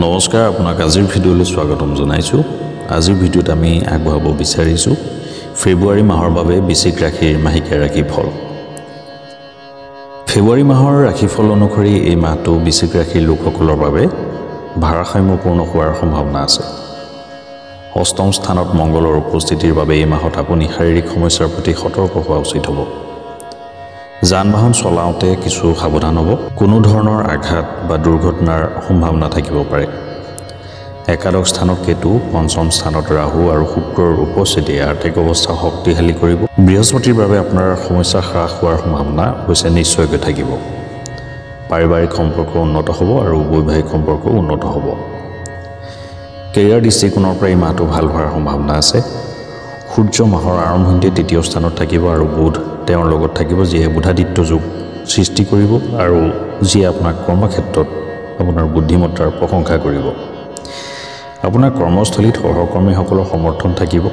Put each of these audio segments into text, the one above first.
নমস্কাৰ আপোনাক আজিৰ ভিডিঅ'লৈ স্বাগতম জনাইছোঁ। আজিৰ ভিডিঅ'ত আমি আগবঢ়াব বিচাৰিছোঁ ফেব্ৰুৱাৰী মাহৰ বাবে বৃশ্চিক ৰাশিৰ মাহিকীয়া ৰাশিফল। ফেব্ৰুৱাৰী মাহৰ ৰাশিফল অনুসৰি এই মাহটো বৃশ্চিক ৰাশিৰ লোকসকলৰ বাবে ভাৰসাম্যপূৰ্ণ হোৱাৰ সম্ভাৱনা আছে। অষ্টম স্থানত মংগলৰ উপস্থিতিৰ বাবে এই মাহত আপুনি শাৰীৰিক সমস্যাৰ প্ৰতি সতৰ্ক হোৱা উচিত হ'ব। যান বাহন চলাওঁতে কিছু সাৱধান হ'ব। কোনো ধৰণৰ আঘাত বা দুৰ্ঘটনাৰ সম্ভাৱনা থাকিব পাৰে। একাদশ স্থানত কেতু, পঞ্চম স্থানত ৰাহু আৰু শুক্ৰৰ উপস্থিতিয়ে আৰ্থিক অৱস্থা শক্তিশালী কৰিব। বৃহস্পতিৰ বাবে আপোনাৰ সমস্যা হ্ৰাস হোৱাৰ সম্ভাৱনা হৈছে নিশ্চয়কৈ থাকিব। পাৰিবাৰিক সম্পৰ্ক উন্নত হ'ব আৰু বৈবাহিক সম্পৰ্ক উন্নত হ'ব। কেৰিয়াৰ দৃষ্টিকোণৰ পৰা এই মাহটো ভাল হোৱাৰ সম্ভাৱনা আছে। সূৰ্য মাহৰ আৰম্ভণিতে তৃতীয় স্থানত থাকিব আৰু বুধ তেওঁৰ লগত থাকিব, যিয়ে বুধাদিত্য যোগ সৃষ্টি কৰিব আৰু যিয়ে আপোনাক কৰ্মক্ষেত্ৰত আপোনাৰ বুদ্ধিমত্তাৰ প্ৰশংসা কৰিব। আপোনাৰ কৰ্মস্থলীত সহকৰ্মীসকলৰ সমৰ্থন থাকিব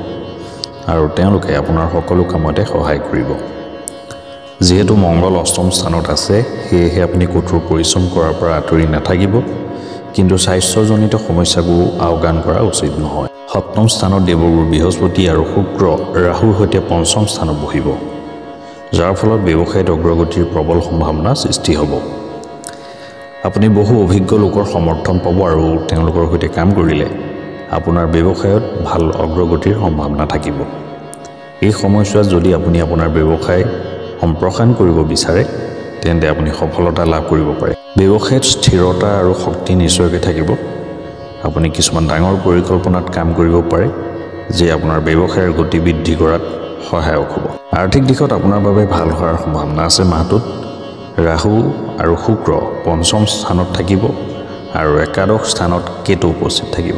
আৰু তেওঁলোকে আপোনাৰ সকলো কামতে সহায় কৰিব। যিহেতু মংগল অষ্টম স্থানত আছে, সেয়েহে আপুনি কঠোৰ পৰিশ্ৰম কৰাৰ পৰা আঁতৰি নাথাকিব, কিন্তু স্বাস্থ্যজনিত সমস্যাবোৰ আওকাণ কৰা উচিত নহয়। সপ্তম স্থানত দেৱগুৰু বৃহস্পতি আৰু শুক্ৰ ৰাহুৰ সৈতে পঞ্চম স্থানত বহিব, যাৰ ফলত ব্যৱসায়ত অগ্ৰগতিৰ প্ৰবল সম্ভাৱনা সৃষ্টি হ'ব। আপুনি বহু অভিজ্ঞ লোকৰ সমৰ্থন পাব আৰু তেওঁলোকৰ সৈতে কাম কৰিলে আপোনাৰ ব্যৱসায়ত ভাল অগ্ৰগতিৰ সম্ভাৱনা থাকিব। এই সময়ছোৱাত যদি আপুনি আপোনাৰ ব্যৱসায় সম্প্ৰসাৰণ কৰিব বিচাৰে, তেন্তে আপুনি সফলতা লাভ কৰিব পাৰে। ব্যৱসায়ত স্থিৰতা আৰু শক্তি নিশ্চয়কৈ থাকিব। আপুনি কিছুমান ডাঙৰ পৰিকল্পনাত কাম কৰিব পাৰে, যিয়ে আপোনাৰ ব্যৱসায়ৰ গতি বৃদ্ধি কৰাত সহায়ক হ'ব। আৰ্থিক দিশত আপোনাৰ বাবে ভাল হোৱাৰ সম্ভাৱনা আছে। মাহটোত ৰাহু আৰু শুক্ৰ পঞ্চম স্থানত থাকিব আৰু একাদশ স্থানত কেতু উপস্থিত থাকিব।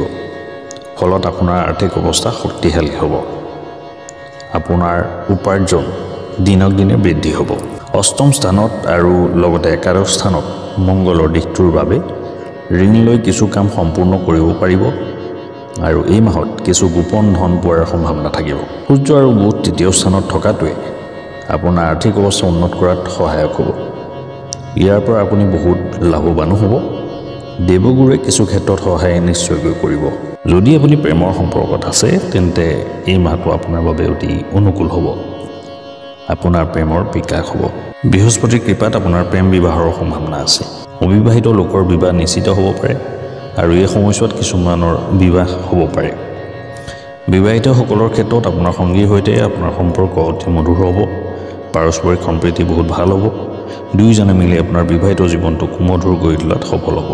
ফলত আপোনাৰ আৰ্থিক অৱস্থা শক্তিশালী হ'ব। আপোনাৰ উপাৰ্জন দিনক দিনে বৃদ্ধি হ'ব। অষ্টম স্থানত আৰু লগতে একাদশ স্থানত মংগলৰ দিশটোৰ বাবে ঋণ লৈ কিছু কাম সম্পূৰ্ণ কৰিব পাৰিব আৰু এই মাহত কিছু গোপন ধন পোৱাৰ সম্ভাৱনা থাকিব। সূৰ্য আৰু বুধ তৃতীয় স্থানত থকাটোৱে আপোনাৰ আৰ্থিক অৱস্থা উন্নত কৰাত সহায়ক হ'ব। ইয়াৰ পৰা আপুনি বহুত লাভৱানো হ'ব। দেৱগুৰুৱে কিছু ক্ষেত্ৰত সহায় নিশ্চয়কৈ কৰিব। যদি আপুনি প্ৰেমৰ সম্পৰ্কত আছে, তেন্তে এই মাহটো আপোনাৰ বাবে অতি অনুকূল হ'ব। আপোনাৰ প্ৰেমৰ বিকাশ হ'ব। বৃহস্পতিৰ কৃপাত আপোনাৰ প্ৰেম বিবাহৰ সম্ভাৱনা আছে। অবিবাহিত লোকৰ বিবাহ নিশ্চিত হ'ব পাৰে আৰু এই সময়ছোৱাত কিছুমানৰ বিবাহ হ'ব পাৰে। বিবাহিতসকলৰ ক্ষেত্ৰত আপোনাৰ সংগীৰ সৈতে আপোনাৰ সম্পৰ্ক অতি মধুৰ হ'ব। পাৰস্পৰিক সম্প্ৰীতি বহুত ভাল হ'ব। দুয়োজনে মিলি আপোনাৰ বিবাহিত জীৱনটোক মধুৰ কৰি তোলাত সফল হ'ব।